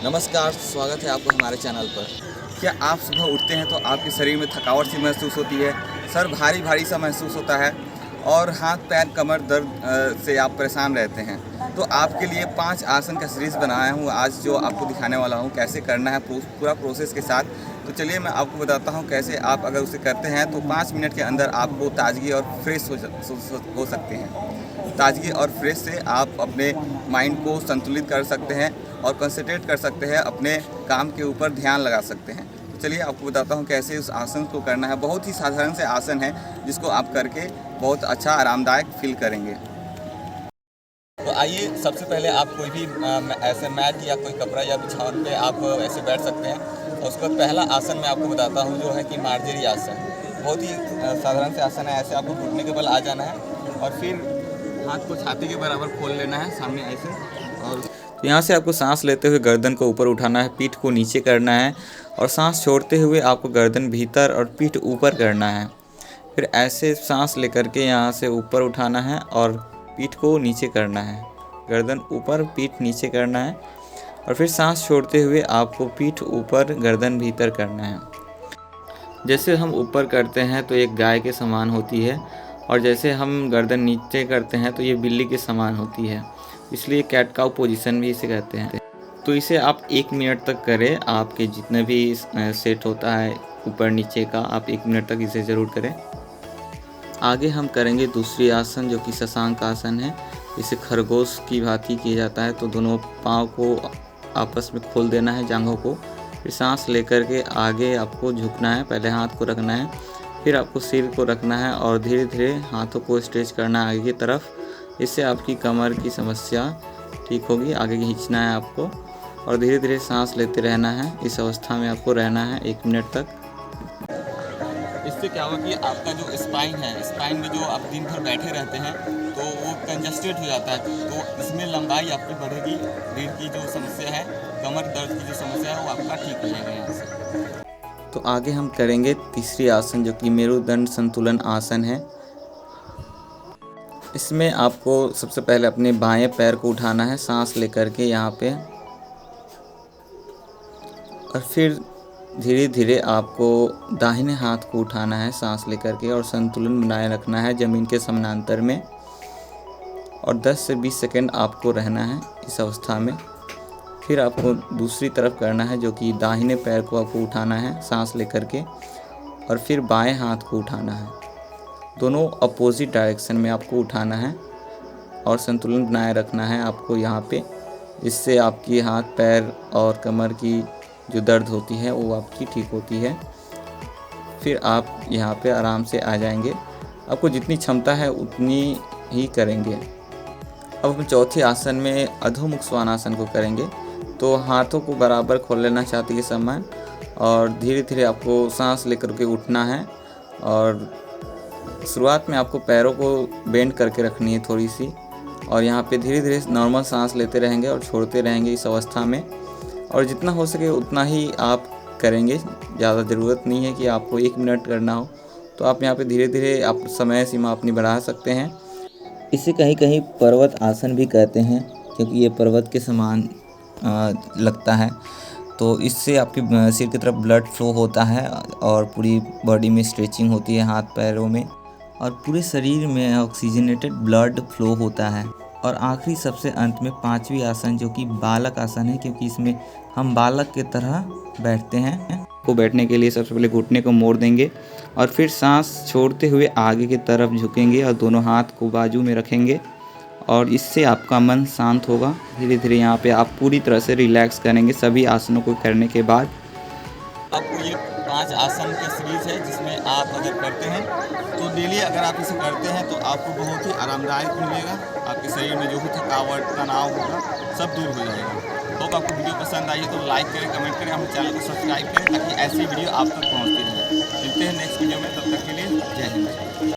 नमस्कार, स्वागत है आपका हमारे चैनल पर। क्या आप सुबह उठते हैं तो आपके शरीर में थकावट सी महसूस होती है, सर भारी भारी सा महसूस होता है और हाथ पैर कमर दर्द से आप परेशान रहते हैं? तो आपके लिए 5 आसन का सीरीज़ बनाया हूँ आज, जो आपको दिखाने वाला हूँ कैसे करना है पूरा प्रोसेस के साथ। तो चलिए मैं आपको बताता हूँ कैसे आप अगर उसे करते हैं तो 5 मिनट के अंदर आपको ताजगी और फ्रेश हो सकते हैं। ताजगी और फ्रेश से आप अपने माइंड को संतुलित कर सकते हैं और कंसंट्रेट कर सकते हैं, अपने काम के ऊपर ध्यान लगा सकते हैं। तो चलिए आपको बताता हूँ कैसे उस आसन को करना है। बहुत ही साधारण से आसन है जिसको आप करके बहुत अच्छा आरामदायक फील करेंगे। तो आइए, सबसे पहले आप कोई भी ऐसे मैट या कोई कपड़ा या बिछावन पे आप ऐसे बैठ सकते हैं। और उसके बाद पहला आसन मैं आपको बताता हूँ जो है कि मार्जरी आसन। बहुत ही साधारण से आसन है। ऐसे आपको घुटने के बल आ जाना है और फिर हाथ को छाती के बराबर खोल लेना है सामने ऐसे। और तो यहाँ से आपको सांस लेते हुए गर्दन को ऊपर उठाना है, पीठ को नीचे करना है और सांस छोड़ते हुए आपको गर्दन भीतर और पीठ ऊपर करना है। फिर ऐसे सांस लेकर के यहाँ से ऊपर उठाना है और पीठ को नीचे करना है, गर्दन ऊपर पीठ नीचे करना है और फिर सांस छोड़ते हुए आपको पीठ ऊपर गर्दन भीतर करना है। जैसे हम ऊपर करते हैं तो एक गाय के समान होती है और जैसे हम गर्दन नीचे करते हैं तो ये बिल्ली के समान होती है, इसलिए कैट काउ पोजीशन भी इसे कहते हैं। तो इसे आप 1 मिनट तक करें। आपके जितने भी सेट होता है ऊपर नीचे का, आप 1 मिनट तक इसे ज़रूर करें। आगे हम करेंगे दूसरी आसन जो कि शशांक आसन है। इसे खरगोश की भांति किया जाता है। तो दोनों पाँव को आपस में खोल देना है, जांघों को। फिर सांस लेकर के आगे आपको झुकना है, पहले हाथ को रखना है, फिर आपको सिर को रखना है और धीरे धीरे हाथों को स्ट्रेच करना है आगे की तरफ। इससे आपकी कमर की समस्या ठीक होगी। आगे खींचना है आपको और धीरे धीरे सांस लेते रहना है। इस अवस्था में आपको रहना है 1 मिनट तक। इससे क्या होगा कि आपका जो स्पाइन है, स्पाइन में जो आप दिन भर बैठे रहते हैं तो वो कंजस्टेड हो जाता है। तो इसमें लंबाई आपकी बढ़ेगी, रीढ़ की जो समस्या है, कमर दर्द की जो समस्या है वो आपका ठीक हो जाएगा यहाँ से। तो आगे हम करेंगे तीसरी आसन जो कि मेरुदंड संतुलन आसन है। इसमें आपको सबसे पहले अपने बाएं पैर को उठाना है सांस लेकर के यहाँ पे, और फिर धीरे धीरे आपको दाहिने हाथ को उठाना है सांस लेकर के और संतुलन बनाए रखना है ज़मीन के समानांतर में। और 10 से 20 सेकंड आपको रहना है इस अवस्था में। फिर आपको दूसरी तरफ करना है जो कि दाहिने पैर को आपको उठाना है सांस लेकर के और फिर बाएं हाथ को उठाना है। दोनों अपोजिट डायरेक्शन में आपको उठाना है और संतुलन बनाए रखना है आपको यहाँ पे। इससे आपकी हाथ पैर और कमर की जो दर्द होती है वो आपकी ठीक होती है। फिर आप यहाँ पे आराम से आ जाएंगे। आपको जितनी क्षमता है उतनी ही करेंगे। अब हम चौथे आसन में अधोमुख स्वानासन को करेंगे। तो हाथों को बराबर खोल लेना छाती के समान और धीरे धीरे आपको सांस लेकर के उठना है। और शुरुआत में आपको पैरों को बेंड करके रखनी है थोड़ी सी, और यहाँ पे धीरे धीरे नॉर्मल सांस लेते रहेंगे और छोड़ते रहेंगे इस अवस्था में। और जितना हो सके उतना ही आप करेंगे, ज़्यादा ज़रूरत नहीं है कि आपको 1 मिनट करना हो। तो आप यहाँ पे धीरे धीरे आप समय सीमा अपनी बढ़ा सकते हैं। इसे कहीं कहीं पर्वत आसन भी कहते हैं क्योंकि ये पर्वत के समान लगता है। तो इससे आपके सिर की तरफ ब्लड फ्लो होता है और पूरी बॉडी में स्ट्रेचिंग होती है, हाथ पैरों में, और पूरे शरीर में ऑक्सीजनेटेड ब्लड फ्लो होता है। और आखिरी सबसे अंत में 5वीं आसन जो कि बालक आसन है, क्योंकि इसमें हम बालक की तरह बैठते हैं। को बैठने के लिए सबसे पहले घुटने को मोड़ देंगे और फिर सांस छोड़ते हुए आगे की तरफ झुकेंगे और दोनों हाथ को बाजू में रखेंगे और इससे आपका मन शांत होगा। धीरे धीरे यहाँ पे आप पूरी तरह से रिलैक्स करेंगे सभी आसनों को करने के बाद। आपको ये 5 आसन का सीरीज़ है जिसमें आप अगर करते हैं तो डेली अगर आप इसे करते हैं तो आपको बहुत ही आरामदायक मिलेगा। आपके शरीर में जो भी थकावट तनाव होगा सब दूर हो जाएगा। तो आपको वीडियो पसंद आई है तो लाइक करें, कमेंट करें, हमारे चैनल को सब्सक्राइब करें ताकि ऐसी वीडियो आप तक पहुँचती रहे। मिलते हैं नेक्स्ट वीडियो में, तब तक के लिए जय हिंद।